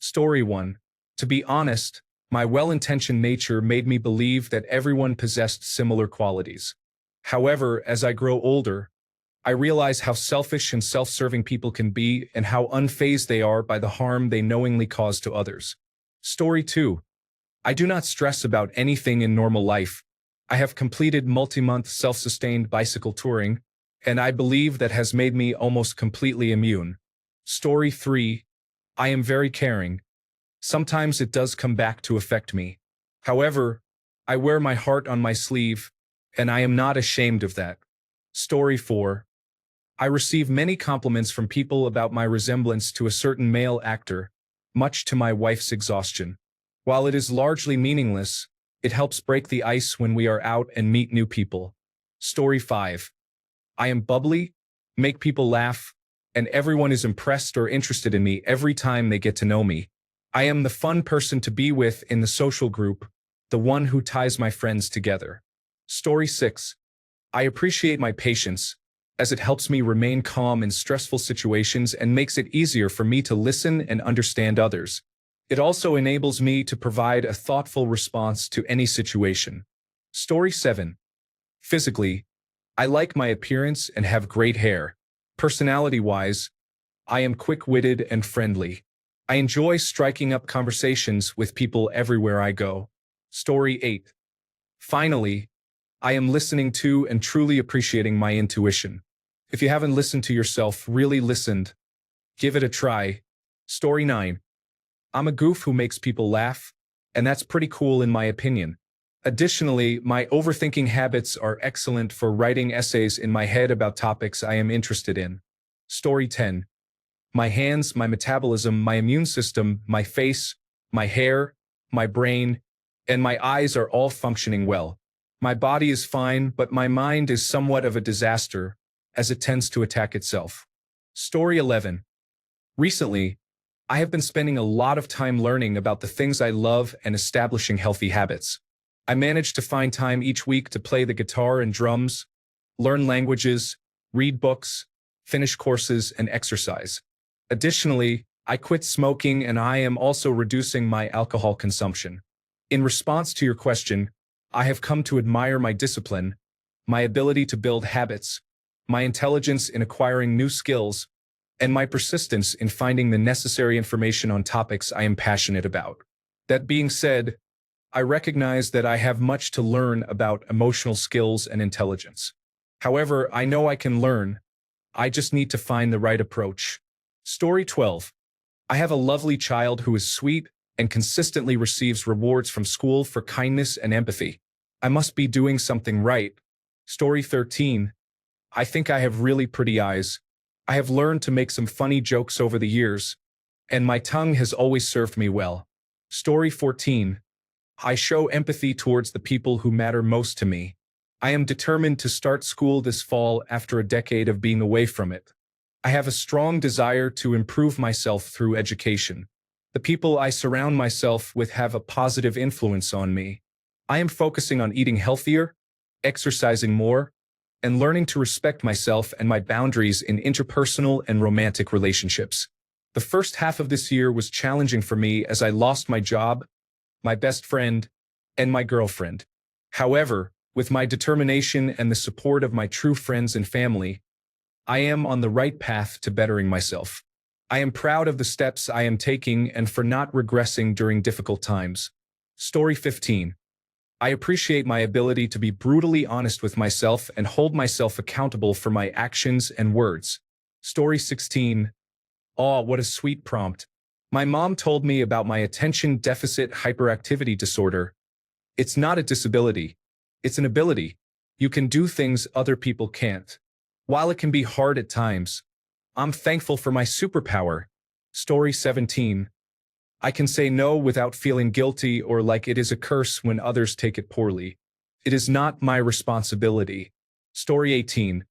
Story 1. To be honest, my well-intentioned nature made me believe that everyone possessed similar qualities. However, as I grow older, I realize how selfish and self-serving people can be and how unfazed they are by the harm they knowingly cause to others. Story 2. I do not stress about anything in normal life. I have completed multi-month self-sustained bicycle touring, and I believe that has made me almost completely immune. Story 3. I am very caring. Sometimes it does come back to affect me. However, I wear my heart on my sleeve, and I am not ashamed of that. Story 4. I receive many compliments from people about my resemblance to a certain male actor, much to my wife's exhaustion. While it is largely meaningless, it helps break the ice when we are out and meet new people. Story 5. I am bubbly, make people laugh, and everyone is impressed or interested in me every time they get to know me. I am the fun person to be with in the social group, the one who ties my friends together. Story 6. I appreciate my patience, as it helps me remain calm in stressful situations and makes it easier for me to listen and understand others. It also enables me to provide a thoughtful response to any situation. Story 7. Physically, I like my appearance and have great hair. Personality-wise, I am quick-witted and friendly. I enjoy striking up conversations with people everywhere I go. Story 8. Finally, I am listening to and truly appreciating my intuition. If you haven't listened to yourself, really listened, give it a try. Story 9. I'm a goof who makes people laugh, and that's pretty cool in my opinion. Additionally, my overthinking habits are excellent for writing essays in my head about topics I am interested in. Story 10. My hands, my metabolism, my immune system, my face, my hair, my brain, and my eyes are all functioning well. My body is fine, but my mind is somewhat of a disaster, as it tends to attack itself. Story 11. Recently, I have been spending a lot of time learning about the things I love and establishing healthy habits. I managed to find time each week to play the guitar and drums, learn languages, read books, finish courses, and exercise. Additionally, I quit smoking and I am also reducing my alcohol consumption. In response to your question, I have come to admire my discipline, my ability to build habits, my intelligence in acquiring new skills, and my persistence in finding the necessary information on topics I am passionate about. That being said, I recognize that I have much to learn about emotional skills and intelligence. However, I know I can learn. I just need to find the right approach. Story 12. I have a lovely child who is sweet and consistently receives rewards from school for kindness and empathy. I must be doing something right. Story 13. I think I have really pretty eyes. I have learned to make some funny jokes over the years, and my tongue has always served me well. Story 14. I show empathy towards the people who matter most to me. I am determined to start school this fall after a decade of being away from it. I have a strong desire to improve myself through education. The people I surround myself with have a positive influence on me. I am focusing on eating healthier, exercising more, and learning to respect myself and my boundaries in interpersonal and romantic relationships. The first half of this year was challenging for me as I lost my job, my best friend, and my girlfriend. However, with my determination and the support of my true friends and family, I am on the right path to bettering myself. I am proud of the steps I am taking and for not regressing during difficult times. Story 15. I appreciate my ability to be brutally honest with myself and hold myself accountable for my actions and words. Story 16. Aw, what a sweet prompt. My mom told me about my attention deficit hyperactivity disorder. It's not a disability. It's an ability. You can do things other people can't. While it can be hard at times, I'm thankful for my superpower. Story 17. I can say no without feeling guilty or like it is a curse when others take it poorly. It is not my responsibility. Story 18.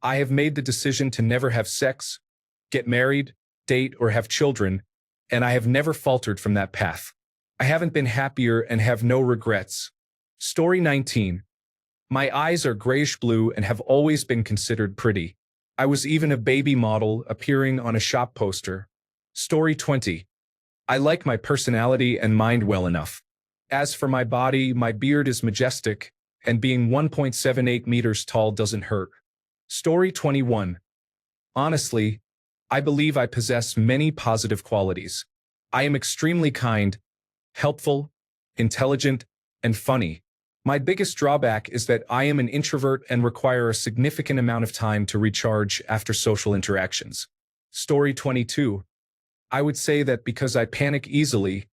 I have made the decision to never have sex, get married, date, or have children, and I have never faltered from that path. I haven't been happier and have no regrets. Story 19. My eyes are grayish-blue and have always been considered pretty. I was even a baby model appearing on a shop poster. Story 20. I like my personality and mind well enough. As for my body, my beard is majestic, and being 1.78 meters tall doesn't hurt. Story 21. Honestly, I believe I possess many positive qualities. I am extremely kind, helpful, intelligent, and funny. My biggest drawback is that I am an introvert and require a significant amount of time to recharge after social interactions. Story 22. I would say that because I panic easily,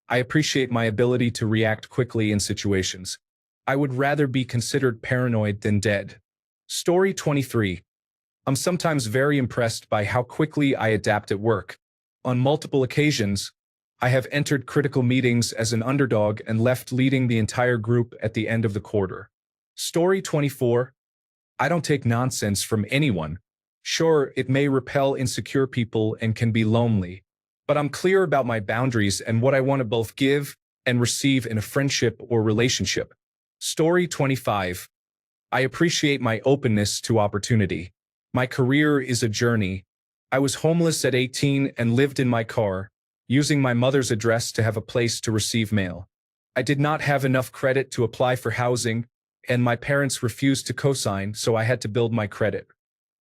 I appreciate my ability to react quickly in situations. I would rather be considered paranoid than dead. Story 23. I'm sometimes very impressed by how quickly I adapt at work. On multiple occasions, I have entered critical meetings as an underdog and left leading the entire group at the end of the quarter. Story 24. I don't take nonsense from anyone. Sure, it may repel insecure people and can be lonely, but I'm clear about my boundaries and what I want to both give and receive in a friendship or relationship. Story 25. I appreciate my openness to opportunity. My career is a journey. I was homeless at 18 and lived in my car, using my mother's address to have a place to receive mail. I did not have enough credit to apply for housing, and my parents refused to co-sign, so I had to build my credit.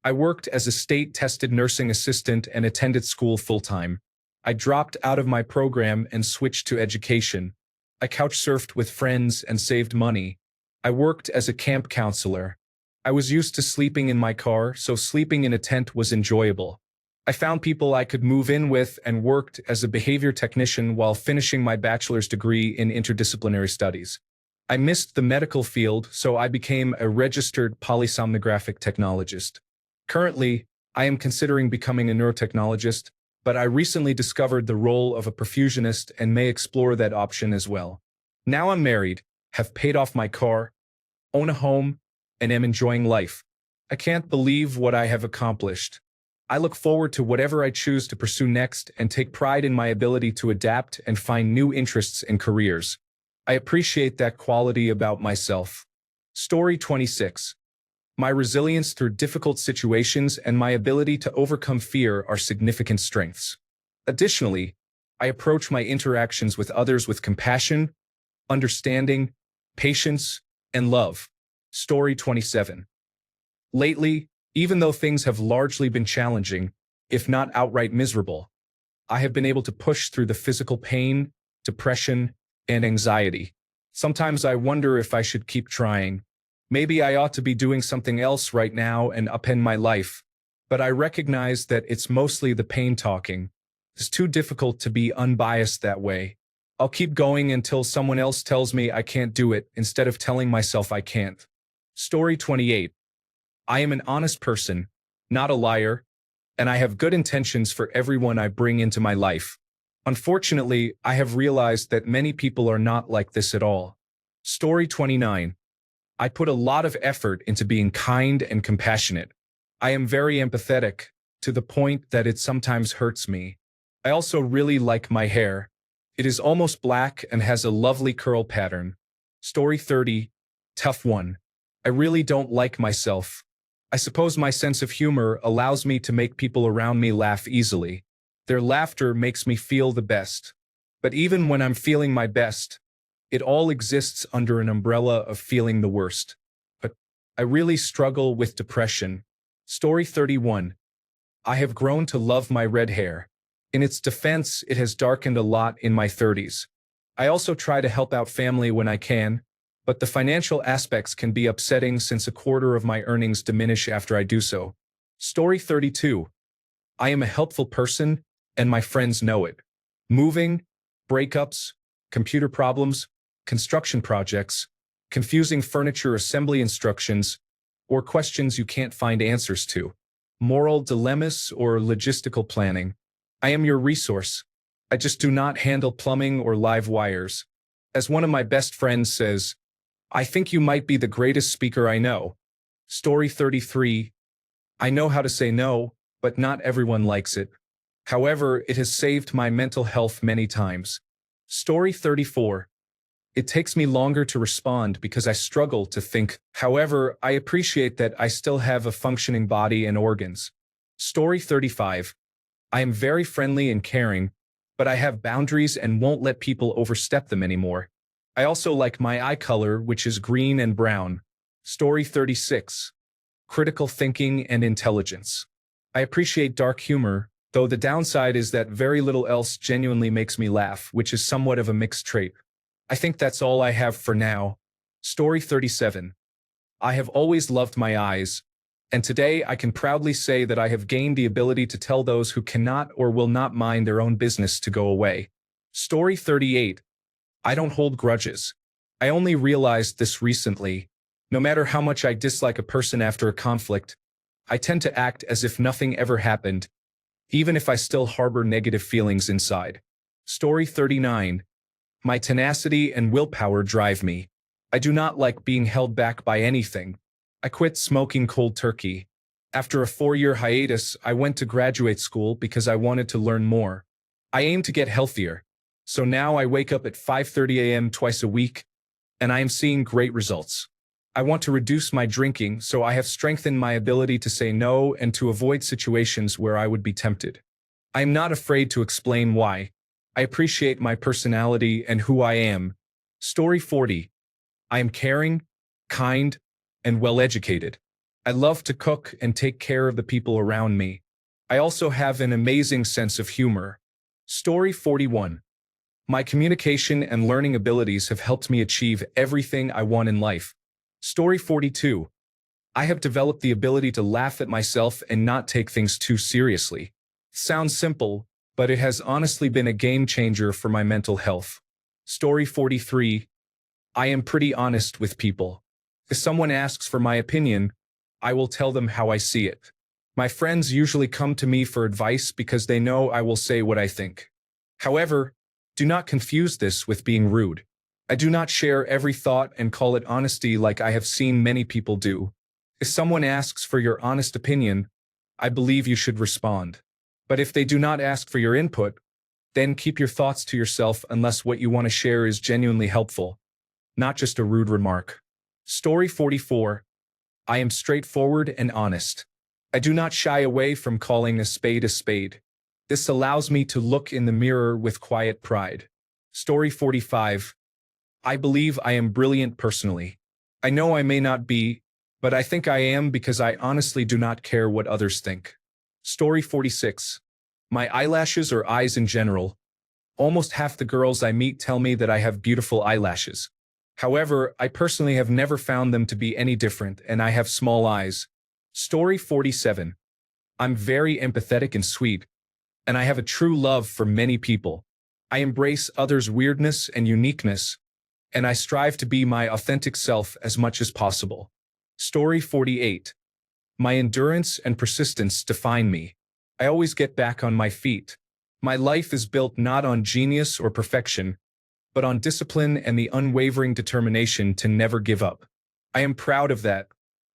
I worked as a state-tested nursing assistant and attended school full-time. I dropped out of my program and switched to education. I couch-surfed with friends and saved money. I worked as a camp counselor. I was used to sleeping in my car, so sleeping in a tent was enjoyable. I found people I could move in with and worked as a behavior technician while finishing my bachelor's degree in interdisciplinary studies. I missed the medical field, so I became a registered polysomnographic technologist. Currently, I am considering becoming a neurotechnologist, but I recently discovered the role of a perfusionist and may explore that option as well. Now I'm married, have paid off my car, own a home, and am enjoying life. I can't believe what I have accomplished. I look forward to whatever I choose to pursue next and take pride in my ability to adapt and find new interests and careers. I appreciate that quality about myself. Story 26. My resilience through difficult situations and my ability to overcome fear are significant strengths. Additionally, I approach my interactions with others with compassion, understanding, patience, and love. Story 27. Lately, even though things have largely been challenging, if not outright miserable, I have been able to push through the physical pain, depression, and anxiety. Sometimes I wonder if I should keep trying. Maybe I ought to be doing something else right now and upend my life, but I recognize that it's mostly the pain talking. It's too difficult to be unbiased that way. I'll keep going until someone else tells me I can't do it instead of telling myself I can't. Story 28. I am an honest person, not a liar, and I have good intentions for everyone I bring into my life. Unfortunately, I have realized that many people are not like this at all. Story 29. I put a lot of effort into being kind and compassionate. I am very empathetic, to the point that it sometimes hurts me. I also really like my hair. It is almost black and has a lovely curl pattern. Story 30. Tough one. I really don't like myself. I suppose my sense of humor allows me to make people around me laugh easily. Their laughter makes me feel the best. But even when I'm feeling my best, it all exists under an umbrella of feeling the worst. But I really struggle with depression. Story 31. I have grown to love my red hair. In its defense, it has darkened a lot in my 30s. I also try to help out family when I can, but the financial aspects can be upsetting since a quarter of my earnings diminish after I do so. Story 32. I am a helpful person, and my friends know it. Moving, breakups, computer problems, construction projects, confusing furniture assembly instructions, or questions you can't find answers to, moral dilemmas or logistical planning. I am your resource. I just do not handle plumbing or live wires. As one of my best friends says, I think you might be the greatest speaker I know. Story 33. I know how to say no, but not everyone likes it. However, it has saved my mental health many times. Story 34. It takes me longer to respond because I struggle to think. However, I appreciate that I still have a functioning body and organs. Story 35. I am very friendly and caring, but I have boundaries and won't let people overstep them anymore. I also like my eye color, which is green and brown. Story 36. Critical thinking and intelligence. I appreciate dark humor, though the downside is that very little else genuinely makes me laugh, which is somewhat of a mixed trait. I think that's all I have for now. Story 37. I have always loved my eyes, and today I can proudly say that I have gained the ability to tell those who cannot or will not mind their own business to go away. Story 38. I don't hold grudges. I only realized this recently. No matter how much I dislike a person after a conflict, I tend to act as if nothing ever happened, even if I still harbor negative feelings inside. Story 39. My tenacity and willpower drive me. I do not like being held back by anything. I quit smoking cold turkey. After a 4-year hiatus, I went to graduate school because I wanted to learn more. I aim to get healthier. So now I wake up at 5:30 a.m. twice a week, and I am seeing great results. I want to reduce my drinking, so I have strengthened my ability to say no and to avoid situations where I would be tempted. I am not afraid to explain why. I appreciate my personality and who I am. Story 40. I am caring, kind, and well-educated. I love to cook and take care of the people around me. I also have an amazing sense of humor. Story 41. My communication and learning abilities have helped me achieve everything I want in life. Story 42. I have developed the ability to laugh at myself and not take things too seriously. Sounds simple, but it has honestly been a game changer for my mental health. Story 43. I am pretty honest with people. If someone asks for my opinion, I will tell them how I see it. My friends usually come to me for advice because they know I will say what I think. However, do not confuse this with being rude. I do not share every thought and call it honesty like I have seen many people do. If someone asks for your honest opinion, I believe you should respond. But if they do not ask for your input, then keep your thoughts to yourself unless what you want to share is genuinely helpful, not just a rude remark. Story 44. I am straightforward and honest. I do not shy away from calling a spade a spade. This allows me to look in the mirror with quiet pride. Story 45. I believe I am brilliant personally. I know I may not be, but I think I am because I honestly do not care what others think. Story 46. My eyelashes or eyes in general. Almost half the girls I meet tell me that I have beautiful eyelashes. However, I personally have never found them to be any different, and I have small eyes. Story 47. I'm very empathetic and sweet, and I have a true love for many people. I embrace others' weirdness and uniqueness, and I strive to be my authentic self as much as possible. Story 48. My endurance and persistence define me. I always get back on my feet. My life is built not on genius or perfection, but on discipline and the unwavering determination to never give up. I am proud of that.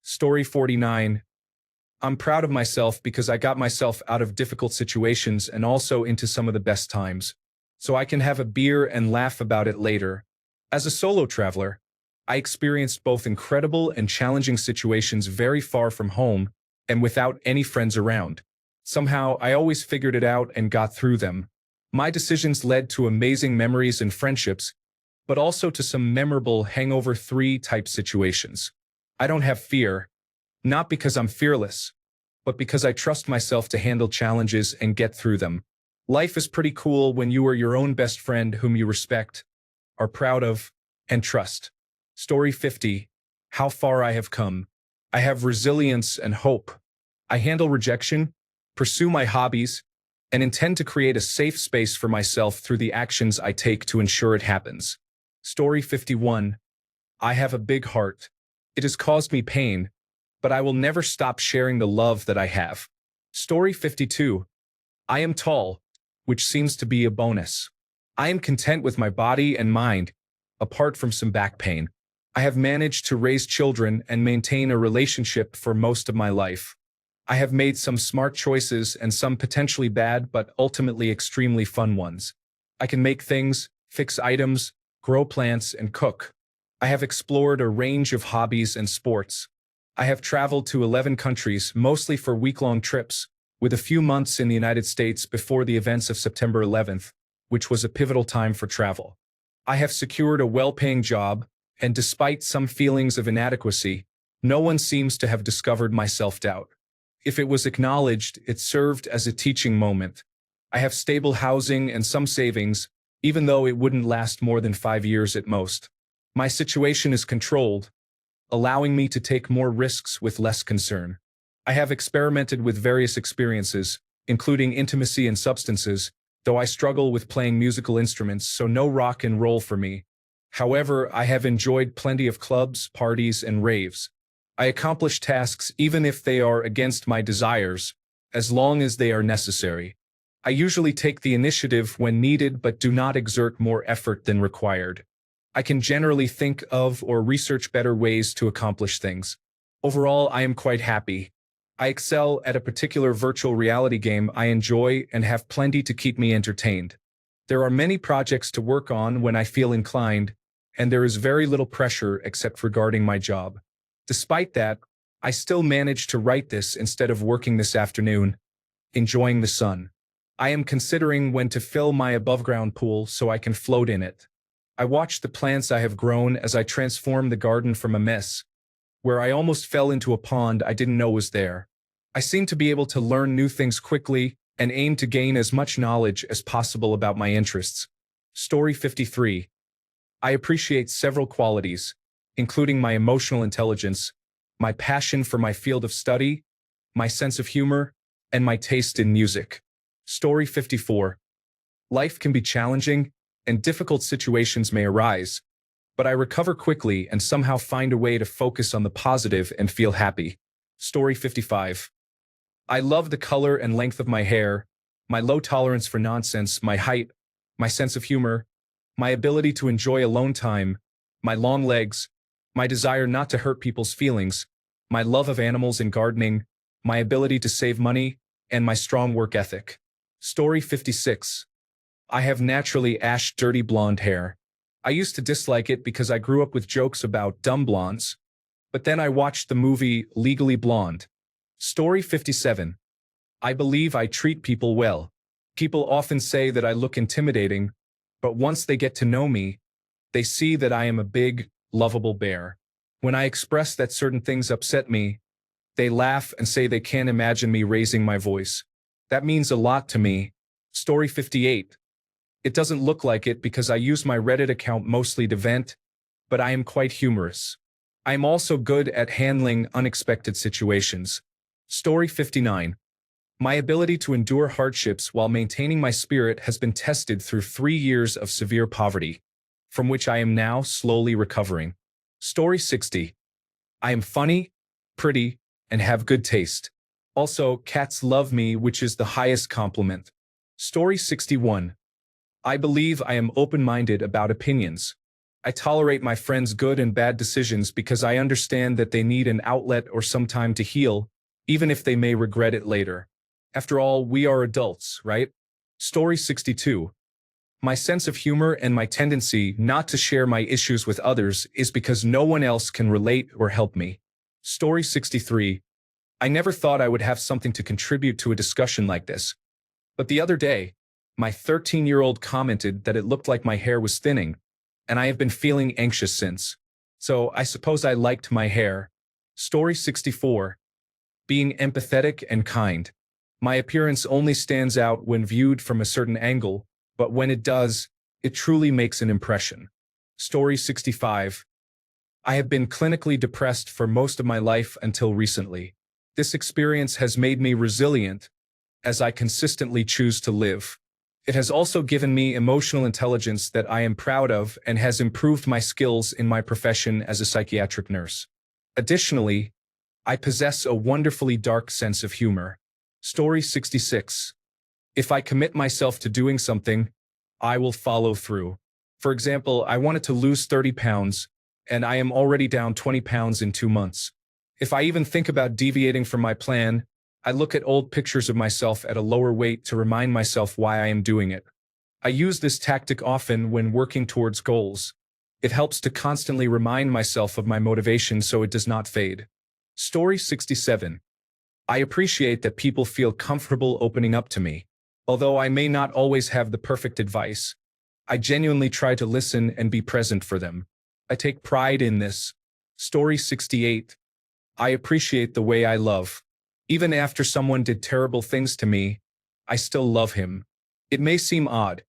Story 49. I'm proud of myself because I got myself out of difficult situations and also into some of the best times, so I can have a beer and laugh about it later. As a solo traveler, I experienced both incredible and challenging situations very far from home and without any friends around. Somehow, I always figured it out and got through them. My decisions led to amazing memories and friendships, but also to some memorable hangover 3 type situations. I don't have fear, not because I'm fearless, but because I trust myself to handle challenges and get through them. Life is pretty cool when you are your own best friend whom you respect, are proud of, and trust. Story 50. How far I have come. I have resilience and hope. I handle rejection, pursue my hobbies, and intend to create a safe space for myself through the actions I take to ensure it happens. Story 51. I have a big heart. It has caused me pain, but I will never stop sharing the love that I have. Story 52. I am tall, which seems to be a bonus. I am content with my body and mind, apart from some back pain. I have managed to raise children and maintain a relationship for most of my life. I have made some smart choices and some potentially bad but ultimately extremely fun ones. I can make things, fix items, grow plants, and cook. I have explored a range of hobbies and sports. I have traveled to 11 countries, mostly for week-long trips, with a few months in the United States before the events of September 11th. which was a pivotal time for travel. I have secured a well-paying job, and despite some feelings of inadequacy, no one seems to have discovered my self-doubt. If it was acknowledged, it served as a teaching moment. I have stable housing and some savings, even though it wouldn't last more than 5 years at most. My situation is controlled, allowing me to take more risks with less concern. I have experimented with various experiences, including intimacy and substances, though I struggle with playing musical instruments, so no rock and roll for me. However, I have enjoyed plenty of clubs, parties, and raves. I accomplish tasks even if they are against my desires, as long as they are necessary. I usually take the initiative when needed but do not exert more effort than required. I can generally think of or research better ways to accomplish things. Overall, I am quite happy. I excel at a particular virtual reality game I enjoy and have plenty to keep me entertained. There are many projects to work on when I feel inclined, and there is very little pressure except regarding my job. Despite that, I still manage to write this instead of working this afternoon, enjoying the sun. I am considering when to fill my above-ground pool so I can float in it. I watch the plants I have grown as I transform the garden from a mess, where I almost fell into a pond I didn't know was there. I seem to be able to learn new things quickly and aim to gain as much knowledge as possible about my interests. Story 53. I appreciate several qualities, including my emotional intelligence, my passion for my field of study, my sense of humor, and my taste in music. Story 54. Life can be challenging, and difficult situations may arise, but I recover quickly and somehow find a way to focus on the positive and feel happy. Story 55. I love the color and length of my hair, my low tolerance for nonsense, my height, my sense of humor, my ability to enjoy alone time, my long legs, my desire not to hurt people's feelings, my love of animals and gardening, my ability to save money, and my strong work ethic. Story 56. I have naturally ash dirty blonde hair. I used to dislike it because I grew up with jokes about dumb blondes, but then I watched the movie Legally Blonde. Story 57. I believe I treat people well. People often say that I look intimidating, but once they get to know me, they see that I am a big, lovable bear. When I express that certain things upset me, they laugh and say they can't imagine me raising my voice. That means a lot to me. Story 58. It doesn't look like it because I use my Reddit account mostly to vent, but I am quite humorous. I am also good at handling unexpected situations. Story 59. My ability to endure hardships while maintaining my spirit has been tested through 3 years of severe poverty, from which I am now slowly recovering. Story 60. I am funny, pretty, and have good taste. Also, cats love me, which is the highest compliment. Story 61. I believe I am open-minded about opinions. I tolerate my friends' good and bad decisions because I understand that they need an outlet or some time to heal, even if they may regret it later. After all, we are adults, right? Story 62. My sense of humor and my tendency not to share my issues with others is because no one else can relate or help me. Story 63. I never thought I would have something to contribute to a discussion like this. But the other day, my 13-year-old commented that it looked like my hair was thinning, and I have been feeling anxious since. So I suppose I liked my hair. Story 64. Being empathetic and kind. My appearance only stands out when viewed from a certain angle, but when it does, it truly makes an impression. Story 65. I have been clinically depressed for most of my life until recently. This experience has made me resilient, as I consistently choose to live. It has also given me emotional intelligence that I am proud of and has improved my skills in my profession as a psychiatric nurse. Additionally, I possess a wonderfully dark sense of humor. Story 66. If I commit myself to doing something, I will follow through. For example, I wanted to lose 30 pounds, and I am already down 20 pounds in 2 months. If I even think about deviating from my plan, I look at old pictures of myself at a lower weight to remind myself why I am doing it. I use this tactic often when working towards goals. It helps to constantly remind myself of my motivation so it does not fade. Story 67. I appreciate that people feel comfortable opening up to me. Although I may not always have the perfect advice, I genuinely try to listen and be present for them. I take pride in this. Story 68. I appreciate the way I love. Even after someone did terrible things to me, I still love him. It may seem odd,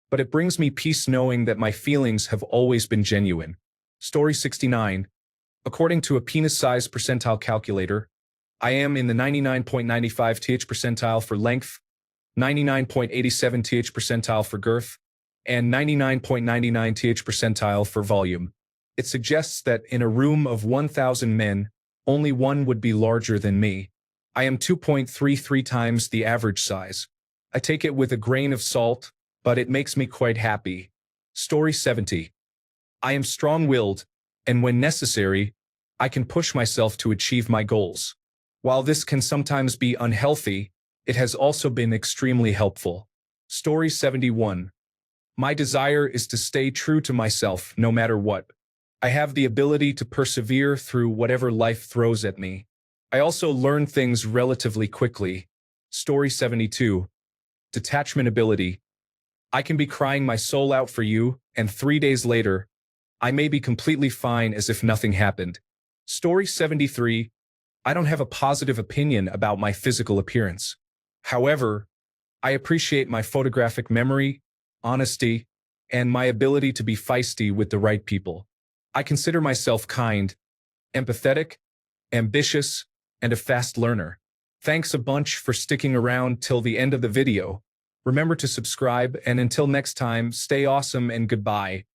but it brings me peace knowing that my feelings have always been genuine. Story 69. According to a penis size percentile calculator, I am in the 99.95th percentile for length, 99.87th percentile for girth, and 99.99th percentile for volume. It suggests that in a room of 1,000 men, only one would be larger than me. I am 2.33 times the average size. I take it with a grain of salt, but it makes me quite happy. Story 70. I am strong-willed, and when necessary, I can push myself to achieve my goals. While this can sometimes be unhealthy, it has also been extremely helpful. Story 71. My desire is to stay true to myself no matter what. I have the ability to persevere through whatever life throws at me. I also learn things relatively quickly. Story 72. Detachment ability. I can be crying my soul out for you, and 3 days later, I may be completely fine as if nothing happened. Story 73. I don't have a positive opinion about my physical appearance. However, I appreciate my photographic memory, honesty, and my ability to be feisty with the right people. I consider myself kind, empathetic, ambitious, and a fast learner. Thanks a bunch for sticking around till the end of the video. Remember to subscribe, and until next time, stay awesome and goodbye.